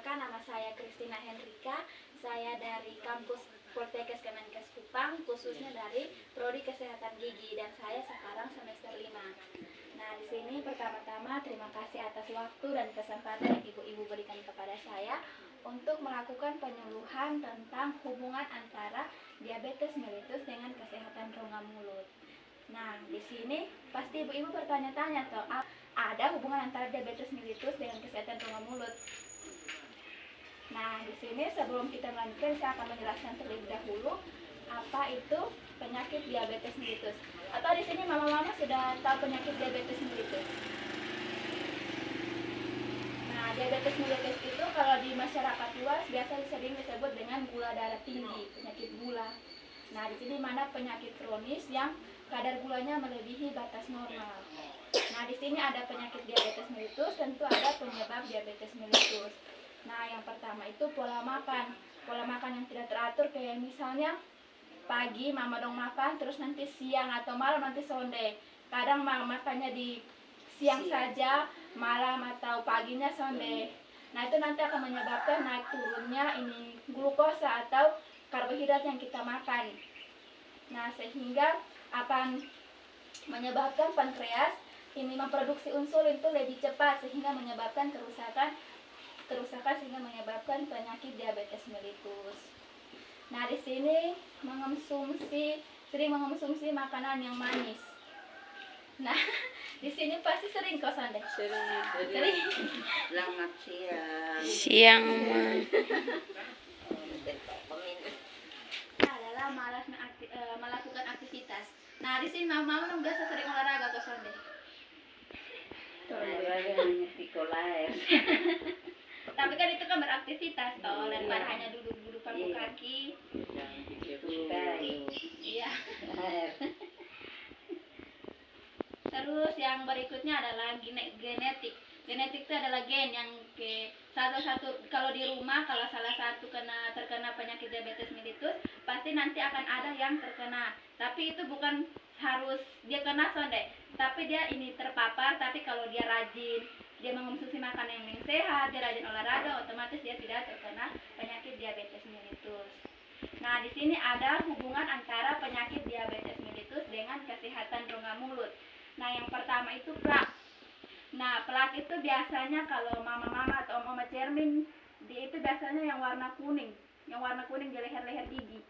Perkenalkan, nama saya Christina Henrika. Saya dari kampus Poltekkes Kemenkes Kupang, khususnya dari Prodi Kesehatan Gigi, dan saya sekarang semester 5. Nah, di sini pertama-tama terima kasih atas waktu dan kesempatan yang ibu-ibu berikan kepada saya untuk melakukan penyuluhan tentang hubungan antara diabetes mellitus dengan kesehatan rongga mulut. Nah, di sini pasti ibu-ibu bertanya-tanya toh, ada hubungan antara diabetes mellitus dengan kesehatan rongga mulut. Nah, di sini sebelum kita melanjutkan, saya akan menjelaskan terlebih dahulu apa itu penyakit diabetes mellitus. Atau di sini mama-mama sudah tahu penyakit diabetes mellitus? Nah, diabetes mellitus itu kalau di masyarakat luas biasa sering disebut dengan gula darah tinggi, penyakit gula. Nah, di sini mana penyakit kronis yang kadar gulanya melebihi batas normal. Nah, di sini ada penyakit diabetes mellitus, tentu ada penyebab diabetes mellitus. Nah, yang pertama itu pola makan. Pola makan yang tidak teratur, kayak misalnya pagi mama dong makan, terus nanti siang atau malam nanti sonde. Kadang mama makannya di siang saja, malam atau paginya sonde. Nah, itu nanti akan menyebabkan naik turunnya ini glukosa atau karbohidrat yang kita makan. Nah, sehingga akan menyebabkan pankreas ini memproduksi insulin itu lebih cepat, sehingga menyebabkan kerusakan sehingga menyebabkan penyakit diabetes mellitus. Nah, di sini sering mengonsumsi makanan yang manis. Nah, di sini pasti sering kok Sonde. Sering. Selamat siang. Siang. Adalah malas melakukan aktivitas. Nah, di sini mama biasa sering olahraga kok Sonde. Olahraga hanya sekolah. Tapi kan itu kan beraktivitas toh, daripada hanya duduk-duduk pakai kaki. Iya. Terus yang berikutnya adalah genetik. Genetik itu adalah gen yang satu kalau di rumah kalau salah satu terkena penyakit diabetes mellitus, pasti nanti akan ada yang terkena. Tapi itu bukan harus dia kena Sonde, tapi dia ini terpapar. Tapi kalau dia rajin, dia mengonsumsi makanan yang sehat, dia rajin olahraga, otomatis dia tidak terkena penyakit diabetes mellitus. Nah, di sini ada hubungan antara penyakit diabetes mellitus dengan kesehatan rongga mulut. Nah, yang pertama itu plak. Nah, plak itu biasanya kalau mama-mama atau mama cermin, dia itu biasanya yang warna kuning di leher-leher gigi.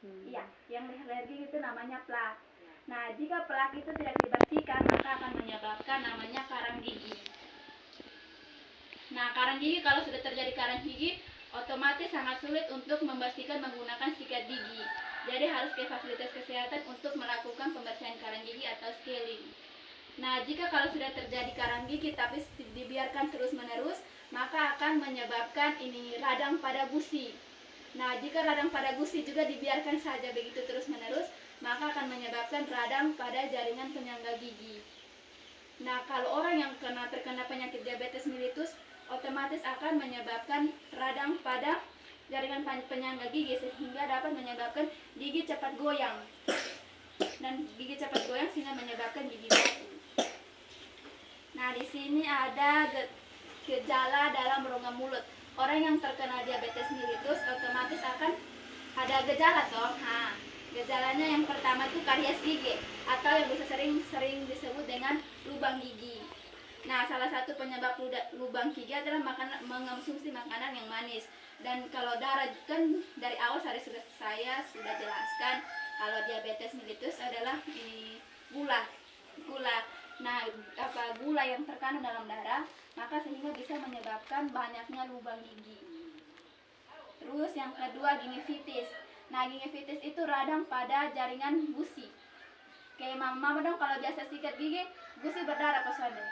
Iya, yang leher-leher gigi itu namanya plak. Nah, jika plak itu tidak dibersihkan, maka akan menyebabkan namanya karang gigi. Nah, karang gigi, kalau sudah terjadi karang gigi, otomatis sangat sulit untuk membersihkan menggunakan sikat gigi. Jadi harus ke fasilitas kesehatan untuk melakukan pembersihan karang gigi atau scaling. Nah, jika kalau sudah terjadi karang gigi tapi dibiarkan terus-menerus, maka akan menyebabkan ini radang pada gusi. Nah, jika radang pada gusi juga dibiarkan saja begitu terus-menerus, maka akan menyebabkan radang pada jaringan penyangga gigi. Nah, kalau orang yang terkena penyakit diabetes mellitus, otomatis akan menyebabkan radang pada jaringan penyangga gigi, sehingga dapat menyebabkan gigi cepat goyang. Dan gigi cepat goyang sehingga menyebabkan gigi batu. Nah, di sini ada gejala dalam rongga mulut. Orang yang terkena diabetes mellitus otomatis akan ada gejala toh. Nah, gejalanya yang pertama itu karies gigi atau yang bisa sering disebut dengan lubang gigi. Nah, salah satu penyebab lubang gigi adalah mengonsumsi makanan yang manis. Dan kalau darah kan dari awal saya sudah jelaskan kalau diabetes mellitus adalah gula. Nah, gula yang terkandung dalam darah, maka sehingga bisa menyebabkan banyaknya lubang gigi. Terus yang kedua gingivitis. Nah, gingivitis itu radang pada jaringan gusi. Kayak mama dong kalau biasa sikat gigi, gusi berdarah kok Sonde.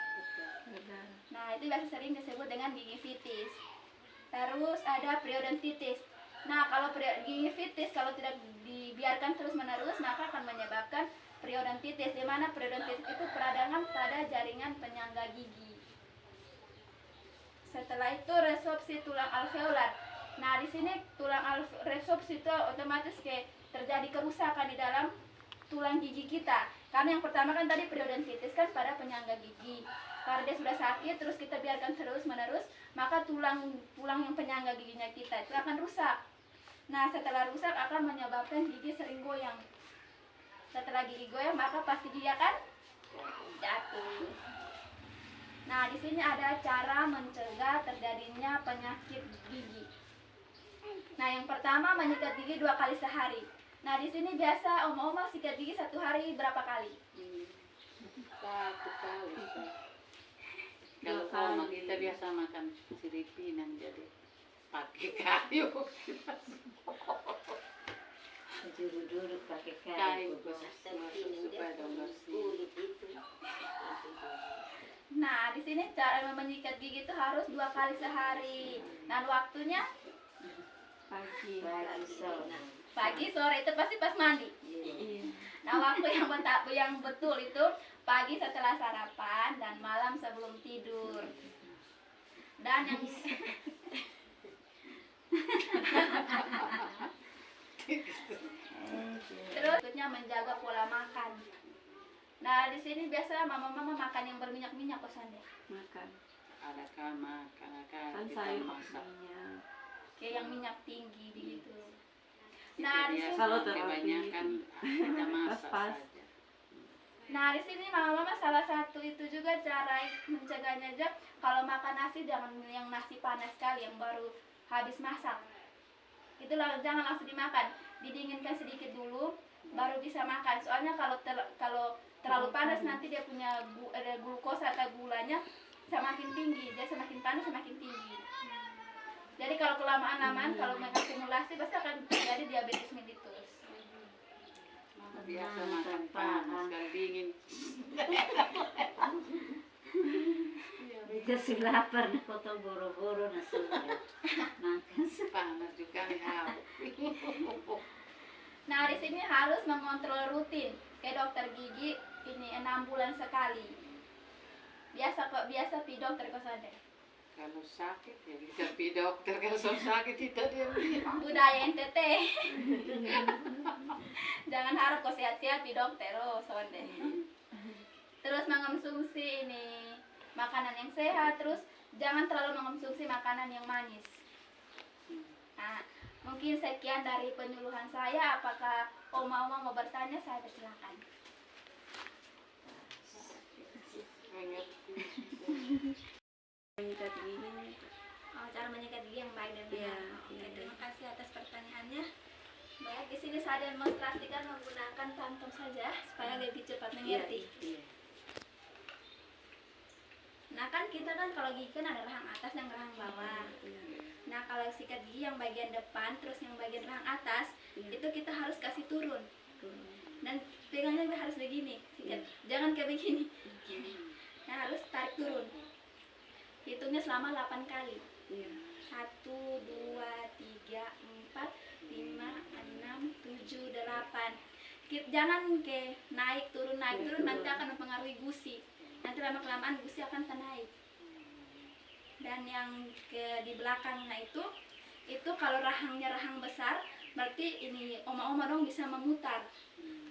Nah, itu biasa sering disebut dengan gingivitis. Terus ada periodontitis. Nah, kalau gingivitis kalau tidak dibiarkan terus-menerus, maka akan menyebabkan periodontitis, di mana periodontitis itu peradangan pada jaringan penyangga gigi. Setelah itu resorpsi tulang alveolar. Nah, di sini tulang resorpsi itu otomatis terjadi kerusakan di dalam tulang gigi kita. Karena yang pertama kan tadi periodontitis kan pada penyangga gigi. Karena dia sudah sakit terus kita biarkan terus-menerus, maka tulang yang penyangga giginya kita itu akan rusak. Nah, setelah rusak akan menyebabkan gigi sering goyang. Setelah gigi goyang, maka pasti gigi akan jatuh. Nah, di sini ada cara mencegah terjadinya penyakit gigi. Nah, yang pertama menyikat gigi 2 kali sehari. Nah, di sini biasa oma-oma sikat gigi 1 hari berapa kali? 1 kali. Kalau 2 kali. sama kita biasa makan siripinan jadi pakai kayu. Duduk-duduk pakai Kayu kayu. supaya dong bersih. Nah, di sini cara menyikat gigi itu harus 2 kali sehari. Dan waktunya Pagi sore. pagi, sore itu pasti pas mandi. Iya. Nah, waktu yang betul itu pagi setelah sarapan dan malam sebelum tidur. Dan yang terus berikutnya menjaga pola makan. Nah, di sini biasa mama-mama makan yang berminyak-minyak kosan deh. Makan. Ada kama, karena Kan kita sayur masak. minyak. Kayak yang minyak tinggi begitu. Kita Nah, di biasa sini Kalau terlalu kebanyakan kita masak pas-pas. saja. Nah, di sini mama-mama salah satu itu juga cara mencegahnya aja, kalau makan nasi jangan yang nasi panas sekali yang baru habis masak. Itulah jangan langsung dimakan, didinginkan sedikit dulu baru bisa makan. Soalnya kalau terlalu panas nanti dia punya glukosa atau gulanya semakin tinggi, dia semakin panas semakin tinggi. Jadi kalau kelamaan-lamaan kalau mengakumulasi pasti akan terjadi diabetes mellitus. Biasa makan panas, kalau dingin. Dikasih lapar nih foto boro-boro nasi. Makan. Panas juga nih Nah, di sini harus mengontrol rutin. Kayak dokter gigi ini 6 bulan sekali. Biasa pi dokter kosan deh. Kalau sakit ya kita pergi dokter, kalau so sakit kita diam. Budaya NTT. Jangan harap kau sehat-sehat pi dokter, oh sonde. Terus mengonsumsi ini makanan yang sehat, terus jangan terlalu mengonsumsi makanan yang manis. Nah, mungkin sekian dari penyuluhan saya. Apakah oma-oma mau bertanya? Saya persilakan. Menyikat gigi. Cara menyikat gigi yang baik dan benar. Iya, Oke, iya. terima kasih atas pertanyaannya. Baik, di sini saya demonstrasikan menggunakan tangan saja supaya lebih cepat mengerti. Iya. Nah, kan kita kan kalau gigi kan ada rahang atas dan rahang bawah. Nah, kalau sikat gigi yang bagian depan terus yang bagian rahang atas Iya. itu kita harus kasih turun. Dan pegangnya harus begini, sikat. Jangan kayak begini. Nah, harus tarik turun. Hitungnya selama 8 kali. Iya. 1, 2, 3, 4, 5, 6, 7, 8. Jangan ke naik turun nanti akan mempengaruhi gusi. Nanti lama-kelamaan gusi akan ternaik. Dan yang di belakangnya itu kalau rahangnya rahang besar, berarti ini oma-oma dong bisa memutar.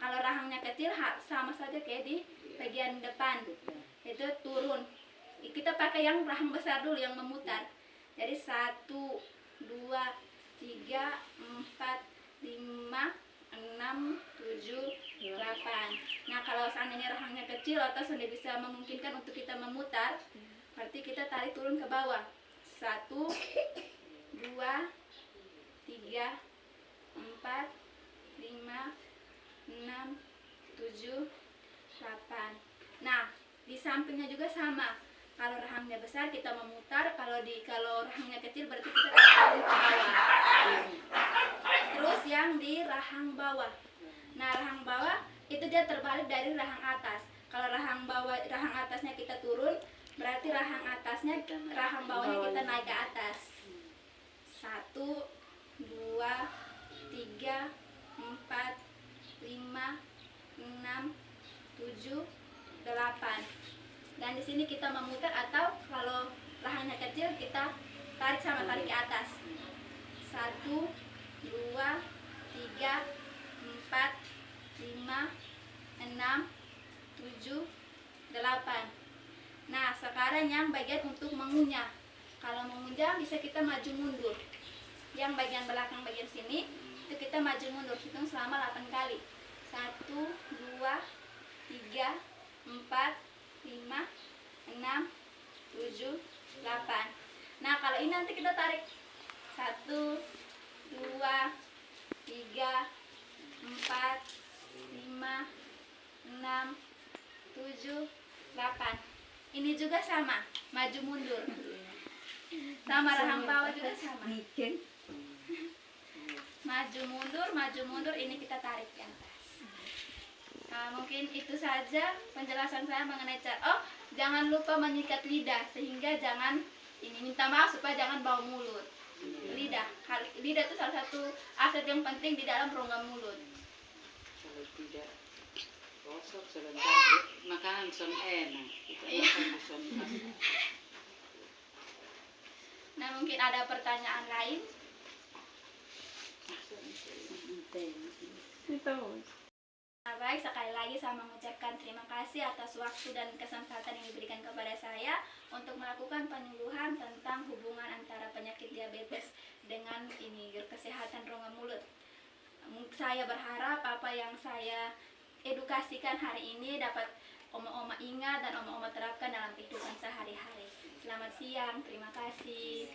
Kalau rahangnya kecil sama saja kayak di bagian depan. Itu turun. Kita pakai yang rahang besar dulu yang memutar. Jadi 1, 2, 3, 4, 5, 6, 7, 8. Nah, kalau seandainya rahangnya kecil atau sudah bisa memungkinkan untuk kita memutar, berarti kita tarik turun ke bawah. 1, 2, 3, 4, 5, 6, 7, 8. Nah, di sampingnya juga sama. Kalau rahangnya besar kita memutar, kalau rahangnya kecil berarti kita tarik ke bawah. Terus yang di rahang bawah. Nah, rahang bawah itu dia terbalik dari rahang atas. Kalau rahang atasnya kita turun, berarti rahang bawahnya kita naik ke atas. 1, 2, 3, 4, 5, 6, 7, 8. Dan di sini kita memutar, atau kalau rahangnya kecil kita tarik ke atas. 1, 2, 3, 4, 5, 6, 7, 8. Nah, sekarang yang bagian untuk mengunyah. Kalau mengunjang bisa kita maju mundur. Yang bagian belakang bagian sini itu kita maju mundur, hitung selama 8 kali. 1, 2, 3, 4, 5, 6, 7, 8. Nah, kalau ini nanti kita tarik 1, 2, 3, 4, 5, 6, 7, 8. Ini juga sama, maju mundur. Sama rahang bawah juga sama. Mikir. Maju mundur, ini kita tarik ke atas. Nah, mungkin itu saja penjelasan saya mengenai jangan lupa menyikat lidah, sehingga jangan minta maaf supaya jangan bau mulut. Lidah itu salah satu aset yang penting di dalam rongga mulut. Kalau tidak gosok sebentar makanan son enak. Kita makan son enak. Nah, mungkin ada pertanyaan lain. Nah, baik, sekali lagi saya mengucapkan terima kasih atas waktu dan kesempatan yang diberikan kepada saya untuk melakukan penyuluhan tentang hubungan antara penyakit diabetes dengan kesehatan rongga mulut. Saya berharap apa yang saya edukasikan hari ini dapat oma-oma ingat dan oma-oma terapkan dalam kehidupan sehari-hari. Selamat siang, terima kasih.